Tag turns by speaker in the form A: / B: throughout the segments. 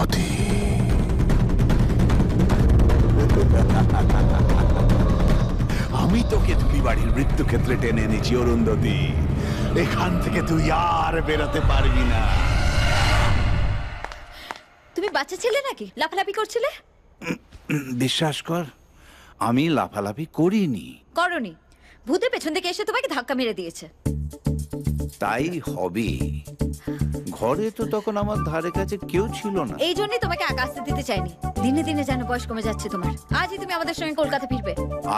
A: অরুন্ধতী, আমি তোকে ধুলিবাড়ির মৃত্যুক্ষেত্রে টেনে এনেছি অরুন্ধতী। এখান থেকে তুই আর বেরোতে পারবি না।
B: তুমি বাচ্চা ছেলে নাকি লাফালাফি করছিলে?
A: বিশ্বাস কর, আমি লাফালাফি করিনি।
B: করনি, ভূতে পেছন থেকে এসে তোমাকে ধাক্কা মেরে দিয়েছে।
A: তাই হবে, ঘরে তো তখন আমার ধারে কাছে কেউ ছিল না।
B: এই জন্যই তোমাকে একা আসতে দিতে চাইনি। দিনে দিনে যেন বয়স কমে যাচ্ছে তোমার। আজই তুমি আমাদের সঙ্গে কলকাতা ফিরবে।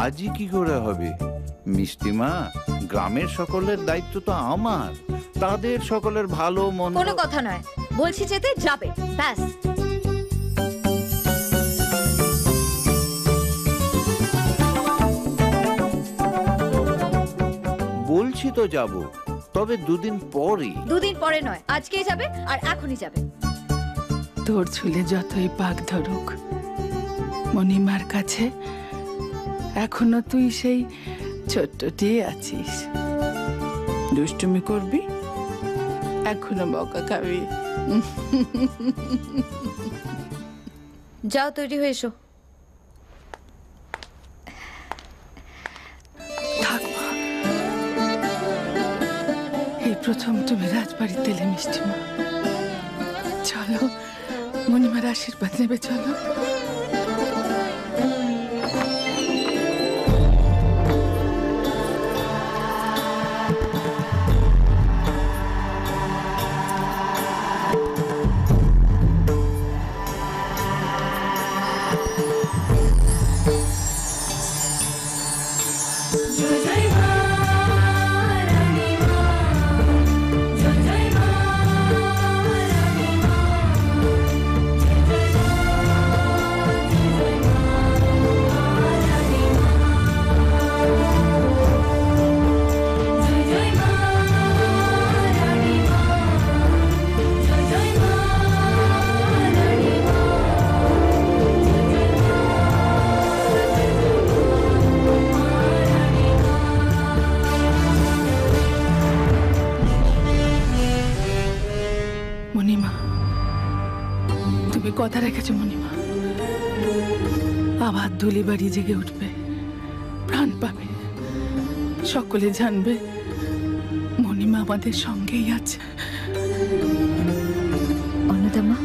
A: আজই কি করে হবে মিষ্টিমা? গ্রামের সকলের দায়িত্ব তো আমার, তাদের সকলের ভালো মন্দ।
B: কোনো কথা নয়, বলছি যেতে যাবে, ব্যাস।
A: বলছি তো যাব, তবে দুদিন পরে।
B: দুদিন পরে নয়, আজকেই যাবে, আর এখনই যাবে।
C: তোর ঝুলে যতই পাক ধরুক, মণিমার কাছে এখনো তুই সেই ছোট্টটি আছিস। দুষ্টুমি করবি, এখনো বকা খাবি।
B: যাও, তৈরি হয়ে এসো।
C: থাক মা, এই প্রথম তুমি রাজবাড়িতে এলে মিষ্টিমা। চলো, মণিমার আশীর্বাদ নেবে, চলো। মণিমা, তুমি কথা রেখেছো মণিমা। আবার ধুলিবাড়ি জেগে উঠবে, প্রাণ পাবে, সকলে জানবে মণিমা আমাদের সঙ্গেই আছে।
B: অনুদামা,